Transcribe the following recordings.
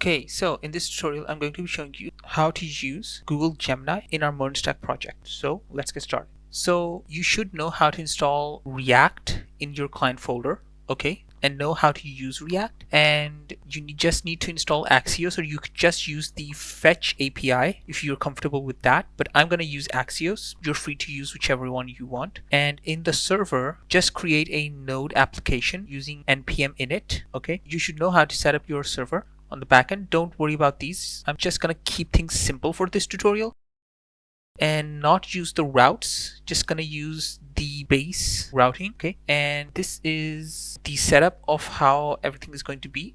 Okay, so in this tutorial, I'm going to be showing you how to use Google Gemini in our MERN stack project. So let's get started. So you should know how to install React in your client folder, okay, and know how to use React. And you just need to install Axios, or you could just use the Fetch API if you're comfortable with that. But I'm going to use Axios. You're free to use whichever one you want. And in the server, just create a node application using npm init, okay? You should know how to set up your server on the backend. Don't worry about these. I'm just gonna keep things simple for this tutorial and not use the routes, just gonna use the base routing, okay? And this is the setup of how everything is going to be.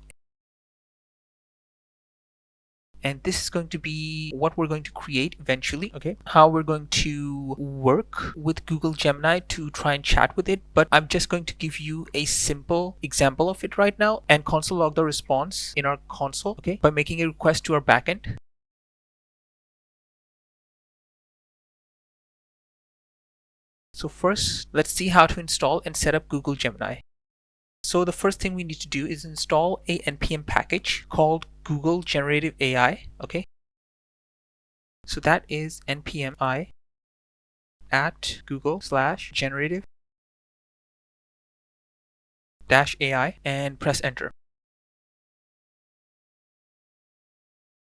And this is going to be what we're going to create eventually, okay? How we're going to work with Google Gemini to try and chat with it. But I'm just going to give you a simple example of it right now and console log the response in our console, okay? By making a request to our backend. So first, let's see how to install and set up Google Gemini. So the first thing we need to do is install a npm package called Google Generative AI, okay? So that is npm I at google/generative-AI and press enter.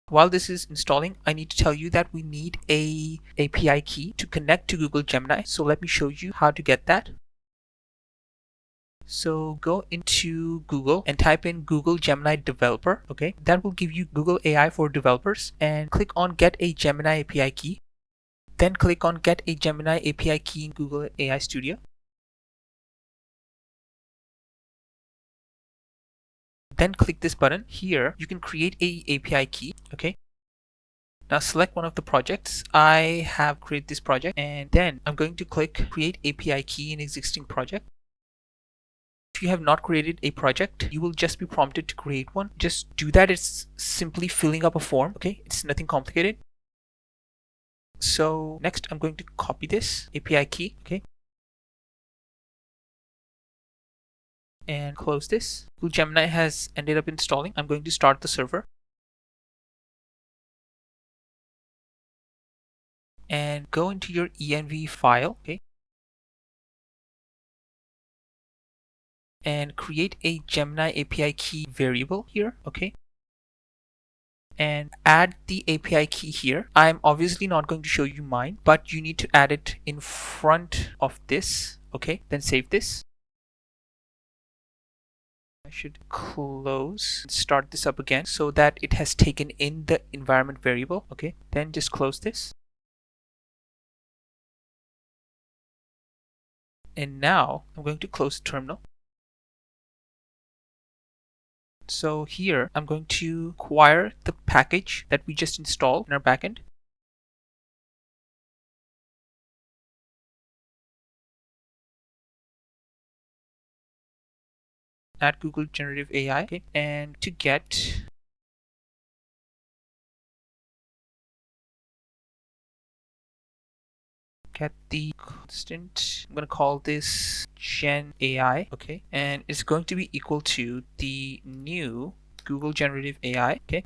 While this is installing, I need to tell you that we need a API key to connect to Google Gemini. So let me show you how to get that. So go into Google and type in Google Gemini Developer, okay? That will give you Google AI for developers, and click on Get a Gemini API Key. Then click on Get a Gemini API Key in Google AI Studio. Then click this button. Here you can create a API key, okay? Now select one of the projects. I have created this project, and then I'm going to click Create API Key in existing project. If you have not created a project, you will just be prompted to create one. Just do that. It's simply filling up a form, okay? It's nothing complicated. So next I'm going to copy this API key, okay? And close this. Google Gemini has ended up installing. I'm going to start the server. And go into your env file, okay? And create a Gemini API key variable here, okay? And add the API key here. I'm obviously not going to show you mine, but you need to add it in front of this, okay? Then save this. I should close and start this up again so that it has taken in the environment variable, okay? Then just close this. And now I'm going to close the terminal. So here I'm going to acquire the package that we just installed in our backend. At Google Generative AI, okay? And to get the constant, I'm going to call this Gen AI, okay? And it's going to be equal to the new Google Generative AI, okay?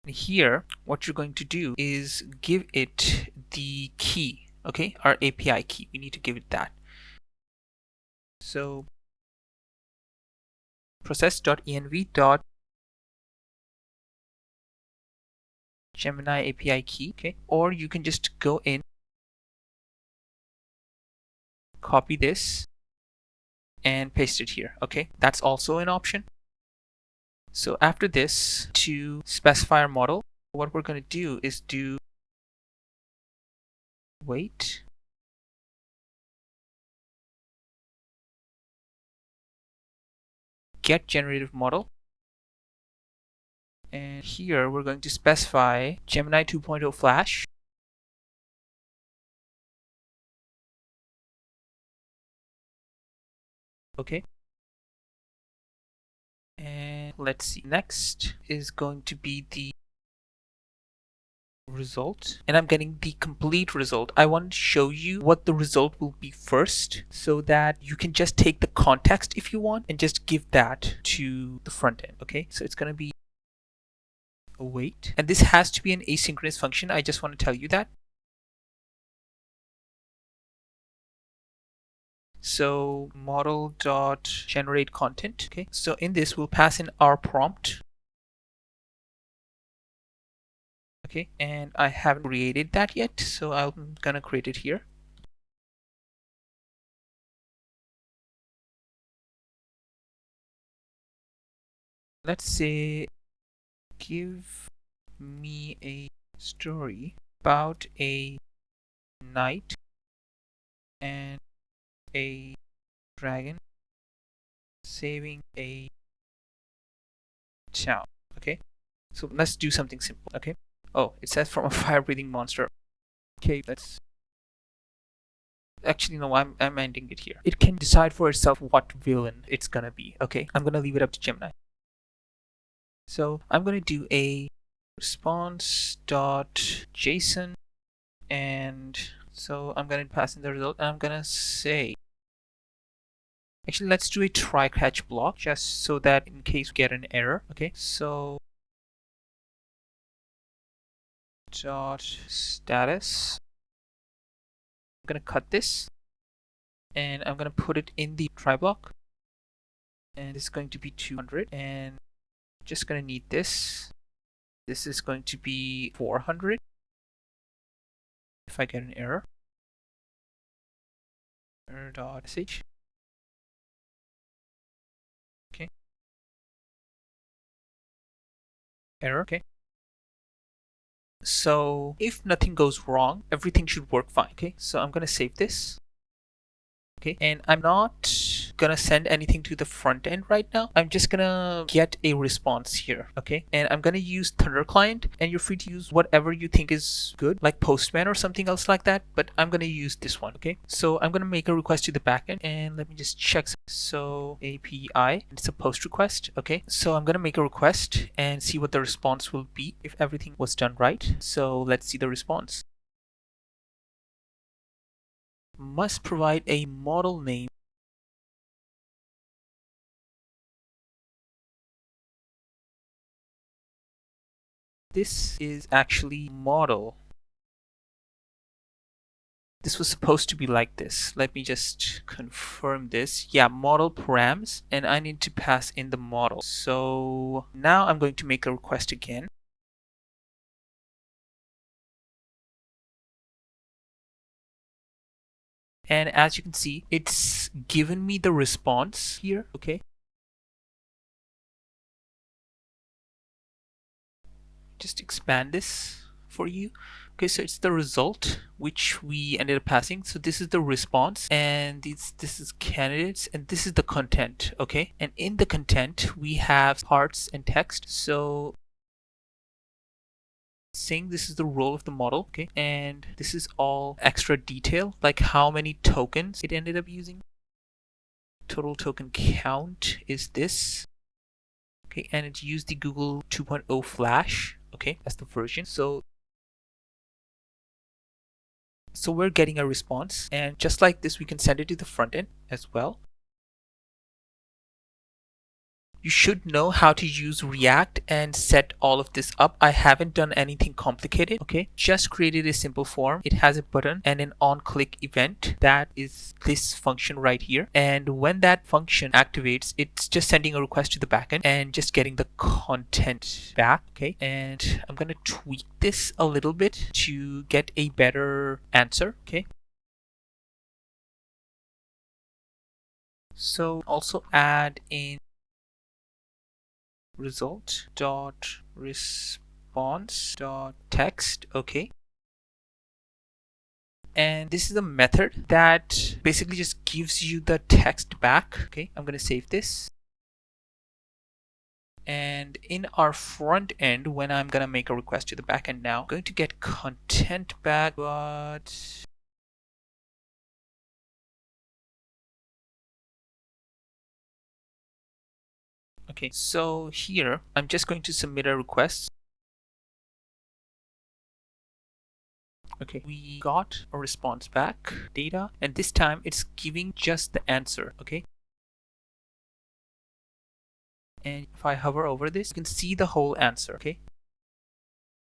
And here, what you're going to do is give it the key, okay? Our API key. We need to give it that. So process.env. Gemini API key, okay? Or you can just go in, copy this, and paste it here, okay? That's also an option. So after this, to specify our model, what we're going to do is do wait get generative model. And here we're going to specify Gemini 2.0 Flash. Okay. And let's see. Next is going to be the result. And I'm getting the complete result. I want to show you what the result will be first so that you can just take the context if you want and just give that to the front end. Okay. So it's going to be await. And this has to be an asynchronous function. I just want to tell you that. So model dot generate content. Okay, so in this we'll pass in our prompt. Okay, and I haven't created that yet, so I'm gonna create it here. Let's say give me a story about a knight and a dragon saving a town. Okay, so let's do something simple. Okay, oh, it says from a fire breathing monster. Okay, let's actually no, I'm ending it here. It can decide for itself what villain it's gonna be. Okay, I'm gonna leave it up to Gemini. So I'm gonna do a response.json, and so I'm gonna pass in the result, and I'm gonna say, actually let's do a try catch block just so that in case we get an error. Okay, so dot status, I'm gonna cut this and I'm gonna put it in the try block, and it's going to be 200, and just gonna need this. This is going to be 400 if I get an error. Error.sh. Okay. Error. Okay. So if nothing goes wrong, everything should work fine. Okay. So I'm gonna save this. Okay, and I'm not gonna send anything to the front end right now. I'm just gonna get a response here. Okay, and I'm gonna use Thunder Client, and you're free to use whatever you think is good, like Postman or something else like that, but I'm gonna use this one. Okay, so I'm gonna make a request to the backend, and let me just check. So API, it's a post request. Okay, so I'm gonna make a request and see what the response will be if everything was done right. So let's see the response. Must provide a model name. This is actually model. This was supposed to be like this. Let me just confirm this. Yeah, model params, and I need to pass in the model. So now I'm going to make a request again. And as you can see, it's given me the response here. Okay. Just expand this for you. Okay, so it's the result which we ended up passing. So this is the response, and this is candidates, and this is the content. Okay, and in the content we have parts and text. So saying this is the role of the model. Okay, and this is all extra detail, like how many tokens it ended up using. Total token count is this. Okay, and it used the Google 2.0 Flash. Okay, that's the version. So we're getting a response, and just like this we can send it to the front end as well. You should know how to use React and set all of this up. I haven't done anything complicated. Okay, just created a simple form. It has a button and an on-click event. That is this function right here, and when that function activates, it's just sending a request to the backend and just getting the content back. Okay, and I'm gonna tweak this a little bit to get a better answer. Okay, so also add in result dot response dot text. Okay, and this is a method that basically just gives you the text back. Okay, I'm gonna save this, and in our front end, when I'm gonna make a request to the backend now, I'm going to get content back, but okay, so here I'm just going to submit a request. Okay, we got a response back, data, and this time it's giving just the answer. Okay, and if I hover over this, you can see the whole answer. Okay,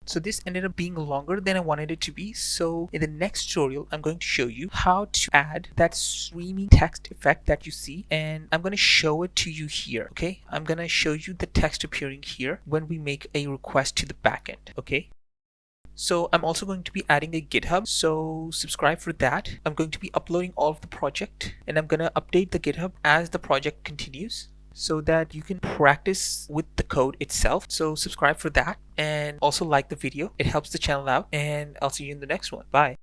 So this ended up being longer than I wanted it to be. So in the next tutorial, I'm going to show you how to add that streaming text effect that you see, and I'm going to show it to you here. Okay, I'm going to show you the text appearing here when we make a request to the backend. Okay. So I'm also going to be adding a GitHub, so subscribe for that. I'm going to be uploading all of the project, and I'm going to update the GitHub as the project continues so that you can practice with the code itself. So subscribe for that, and also like the video. It helps the channel out, and I'll see you in the next one. Bye.